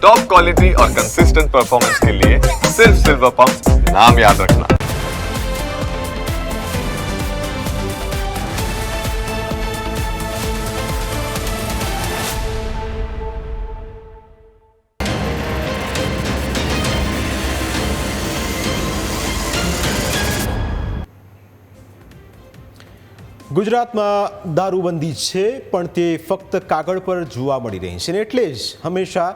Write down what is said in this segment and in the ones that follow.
Top quality और consistent performance के लिए सिर्फ सिल्वर पंप नाम याद रखना। ગુજરાતમાં દારૂબંધી છે પણ તે ફક્ત કાગળ પર જોવા મળી રહી છે, એટલે જ હંમેશા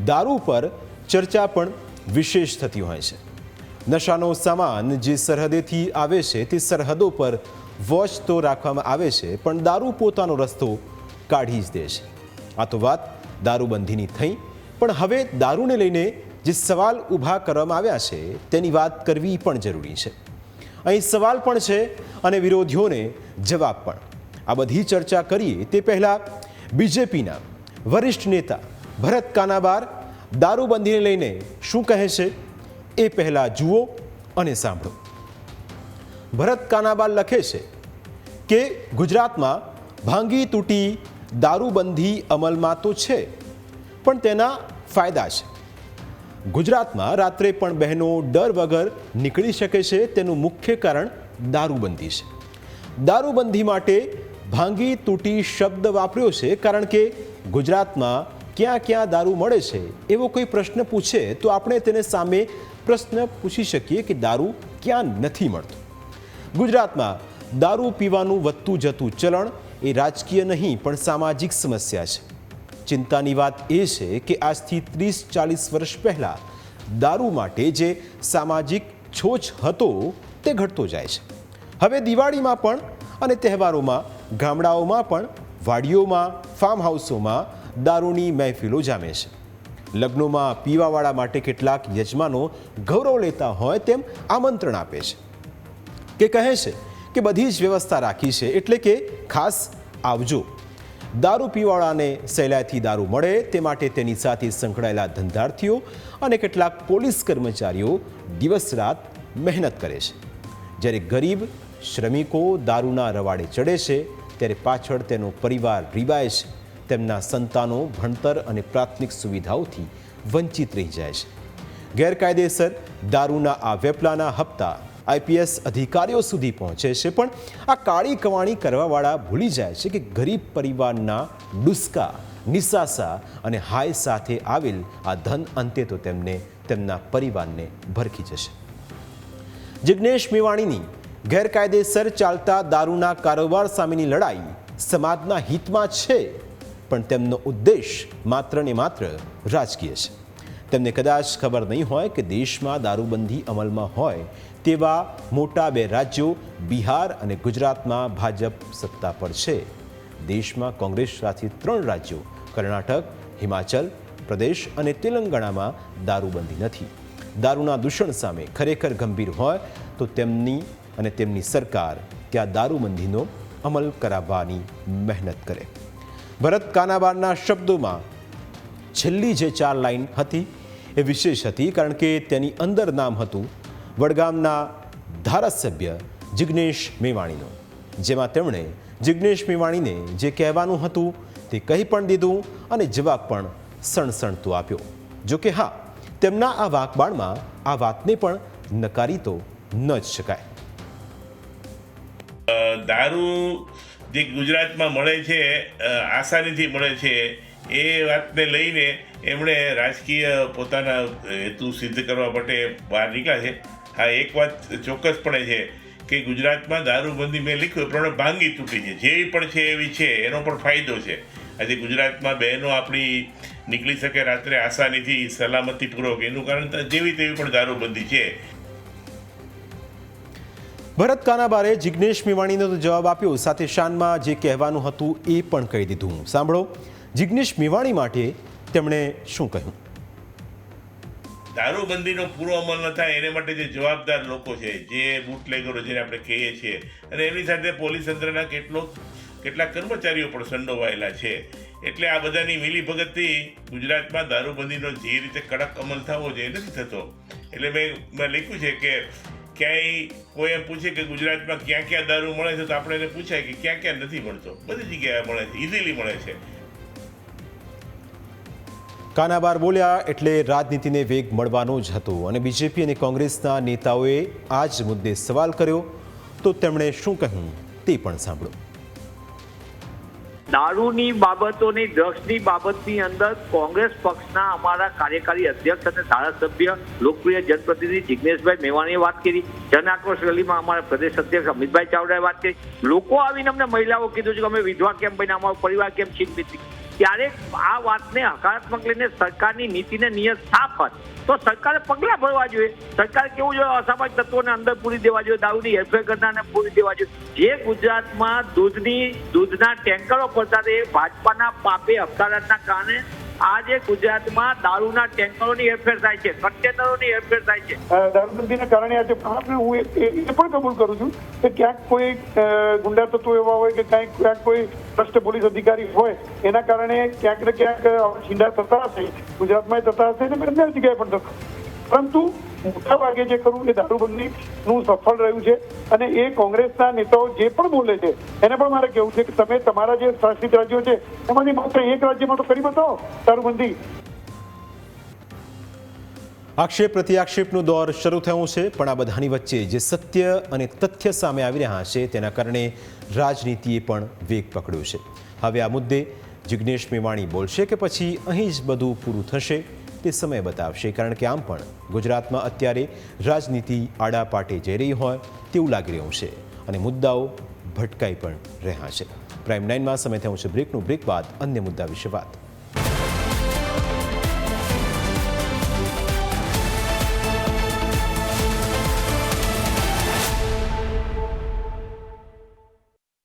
દારૂ પર ચર્ચા પણ વિશેષ થતી હોય છે. નશાનો સામાન જે સરહદેથી આવે છે તે સરહદો પર વોચ તો રાખવામાં આવે છે, પણ દારૂ પોતાનો રસ્તો કાઢી જ દે છે. આ તો વાત દારૂબંધીની થઈ, પણ હવે દારૂને લઈને જે સવાલ ઊભા કરવામાં આવ્યા છે તેની વાત કરવી પણ જરૂરી છે. અહીં સવાલ પણ છે અને વિરોધીઓને જવાબ પણ. આ બધી ચર્ચા કરીએ તે પહેલાં બીજેપીના વરિષ્ઠ નેતા ભરત કાનાબાર દારૂબંધીને લઈને શું કહે છે એ પહેલાં જુઓ અને સાંભળો. ભરત કાનાબાર લખે છે કે ગુજરાતમાં ભાંગી તૂટી દારૂબંધી અમલમાં તો છે, પણ તેના ફાયદા છે. ગુજરાતમાં રાત્રે પણ બહેનો ડર વગર નીકળી શકે છે, તેનું મુખ્ય કારણ દારૂબંધી છે. દારૂબંધી માટે ભાંગી તૂટી શબ્દ વાપર્યો છે, કારણ કે ગુજરાતમાં ક્યાં ક્યાં દારૂ મળે છે એવો કોઈ પ્રશ્ન પૂછે તો આપણે તેને સામે પ્રશ્ન પૂછી શકીએ કે દારૂ ક્યાં નથી મળતો. ગુજરાતમાં દારૂ પીવાનું વધતું જતું ચલણ એ રાજકીય નહીં પણ સામાજિક સમસ્યા છે. ચિંતાની વાત એ છે કે આજથી 30-40 વર્ષ પહેલાં દારૂ માટે જે સામાજિક છોછ હતો તે ઘટતો જાય છે. હવે દિવાળીમાં પણ અને તહેવારોમાં ગામડાઓમાં પણ વાડીઓમાં ફાર્મ હાઉસોમાં દારૂની મહેફિલો જામે છે. લગ્નોમાં પીવાવાળા માટે કેટલાક યજમાનો ગૌરવ લેતા હોય તેમ આમંત્રણ આપે છે કે કહે છે કે બધી જ વ્યવસ્થા રાખી છે, એટલે કે ખાસ આવજો. દારૂ પીવાવાળાને સહેલાઈથી દારૂ મળે તે માટે તેની સાથે સંકળાયેલા ધંધાર્થીઓ અને કેટલાક પોલીસ કર્મચારીઓ દિવસ રાત મહેનત કરે છે. જ્યારે ગરીબ શ્રમિકો દારૂના રવાડે ચડે છે ત્યારે પાછળ તેનો પરિવાર રીબાય છે. તેમના સંતાનો ભણતર અને પ્રાથમિક સુવિધાઓથી વંચિત રહી જાય છે. ગેરકાયદેસર દારૂના આ વેપલાના હપ્તા આઈપીએસ અધિકારીઓ સુધી પહોંચે છે, પણ આ કાળી કવાણી કરવાવાળા ભૂલી જાય છે કે ગરીબ પરિવારના ડુસ્કા, નિસાસા અને હાય સાથે આવેલ આ ધન અંતે તો તેમના પરિવારને ભરખી જશે. જિગ્નેશ મેવાણીની ગેરકાયદેસર ચાલતા દારૂના કારોબાર સામેની લડાઈ સમાજના હિતમાં છે, પણ તેમનો ઉદ્દેશ માત્ર ને માત્ર રાજકીય છે. તેમને કદાચ ખબર નહીં હોય કે દેશમાં દારૂબંધી અમલમાં હોય તેવા મોટા બે રાજ્યો બિહાર અને ગુજરાતમાં ભાજપ સત્તા પર છે. દેશમાં કોંગ્રેસ શાસિત 3 રાજ્યો કર્ણાટક, હિમાચલ પ્રદેશ અને તેલંગાણામાં દારૂબંધી નથી. દારૂના દૂષણ સામે ખરેખર ગંભીર હોય તો તેમની સરકાર ત્યાં દારૂબંધીનો અમલ કરાવવાની મહેનત કરે. ભરત કાનાબારના શબ્દોમાં છેલ્લી જે 4 લાઈન હતી એ વિશેષ હતી, કારણ કે તેની અંદર નામ હતું વડગામના ધારાસભ્ય જિગ્નેશ મેવાણીનો, જેમાં તેમણે જિગ્નેશ મેવાણીને જે કહેવાનું હતું તે કહી પણ દીધું અને જવાબ પણ સણસણતો આપ્યો. જો કે હા, તેમના આ વાકબાણમાં આ વાતને પણ નકારી તો ન જ શકાય. દારૂ જે ગુજરાતમાં મળે છે, આસાનીથી મળે છે, એ વાતને લઈને એમણે રાજકીય પોતાના હેતુ સિદ્ધ કરવા માટે બહાર નીકળ્યા છે. હા, એક વાત ચોક્કસપણે છે કે ગુજરાતમાં દારૂબંધી મેં લખ્યું એ પ્રમાણે ભાંગી તૂટી છે, જેવી પણ છે એવી છે, એનો પણ ફાયદો છે. આજે ગુજરાતમાં બહેનો આપણી નીકળી શકે રાત્રે આસાનીથી સલામતીપૂર્વક, એનું કારણ જેવી તેવી પણ દારૂબંધી છે. ભરત કાનાબારે જિગ્નેશ મેવાણીનો તો જવાબ આપ્યો, સાથે શાનમાં જે કહેવાનું હતું એ પણ કહી દીધું. સાંભળો જિગ્નેશ મેવાણી માટે તેમણે શું કહ્યું. દારૂબંધીનો પૂરો અમલ ન થાય એને માટે જે જવાબદાર લોકો છે, જે બુટલેગરો જેને આપણે કહીએ છીએ, અને એની સાથે પોલીસ તંત્રના કેટલાક કર્મચારીઓ પણ સંડોવાયેલા છે. એટલે આ બધાની મિલીભગતથી ગુજરાતમાં દારૂબંધીનો જે રીતે કડક અમલ થવો જોઈએ નથી થતો. એટલે મેં લખ્યું છે કે ક્યાંય કોઈ એમ પૂછે કે ગુજરાતમાં ક્યાં ક્યાં દારૂ મળે છે તો આપણે એને પૂછાય કે ક્યાં ક્યાં નથી મળતો. બધી જગ્યાએ મળે છે, ઇઝીલી મળે છે. કાનાબાર બોલ્યા એટલે રાજનીતિને વેગ મળવાનો જ હતો અને બીજેપી અને કોંગ્રેસના નેતાઓએ આ જ મુદ્દે સવાલ કર્યો તો તેમણે શું કહ્યું તે પણ સાંભળો. દારૂની બાબતોની ડ્રગ્સની બાબતની અંદર કોંગ્રેસ પક્ષના અમારા કાર્યકારી અધ્યક્ષ અને ધારાસભ્ય લોકપ્રિય જનપ્રતિનિધિ જિગ્નેશભાઈ મેવાણીએ વાત કરી. જન આક્રોશ રેલીમાં અમારા પ્રદેશ અધ્યક્ષ અમિતભાઈ ચાવડાએ વાત કરી. લોકો આવીને અમને મહિલાઓ કીધું છે કે અમે વિધવા કેમ બન્યા, અમારો પરિવાર કેમ છીનમિત. ત્યારે આ વાતને હકારાત્મક લઈને સરકારની નીતિને નિયત સાફ હોય તો સરકારે પગલાં ભરવા જોઈએ. સરકારે કેવું જોઈએ, અસામાજિક તત્વોને અંદર પૂરી દેવા જોઈએ, દારૂની હેરફેર કરનારને પૂરી દેવા જોઈએ. જે ગુજરાતમાં દૂધના ટેન્કરો પડતા એ ભાજપાના પાપે હકારાતના કારણે આજે ગુજરાતમાં દારૂના ટેન્કરોની હેરફેર થાય છે, કન્ટેનરોની હેરફેર થાય છે. દારૂબંધીના કારણે આજે હું એ પણ કબૂલ કરું છું કે ક્યાંક કોઈ ગુંડા તત્વો એવા હોય કે ક્યાંક કોઈ ભ્રષ્ટ પોલીસ અધિકારી હોય એના કારણે ક્યાંક ને ક્યાંક છીંડા થતા હશે, ગુજરાતમાં થતા હશે અને અન્ય જગ્યાએ પણ થતા. પરંતુ મોટા ભાગે જે કરવું એ દારૂબંધીનું સફળ રહ્યું છે અને એ કોંગ્રેસના નેતાઓ જે પણ બોલે છે એને પણ મારે કહેવું છે કે તમે તમારા જે શાસિત રાજ્યો છે એમાંથી માત્ર એક રાજ્યમાં તો કરી બતાવો દારૂબંધી. આક્ષેપ પ્રત્યાક્ષેપનો દોર શરૂ થયો છે પણ આ બધાની વચ્ચે જે સત્ય અને તથ્ય સામે આવી રહ્યા છે તેના કારણે રાજનીતિએ પણ વેગ પકડ્યો છે. હવે આ મુદ્દે જિગ્નેશ મેવાણી બોલશે કે પછી અહીં જ બધું પૂરું થશે તે સમય બતાવશે, કારણ કે આમ પણ ગુજરાતમાં અત્યારે રાજનીતિ આડા પાટે જઈ રહી હોય તેવું લાગી રહ્યું છે અને મુદ્દાઓ ભટકાઈ પણ રહ્યા છે. પ્રાઇમ 9માં સમય થયો છે બ્રેકનું. બ્રેક બાદ અન્ય મુદ્દા વિશે વાત.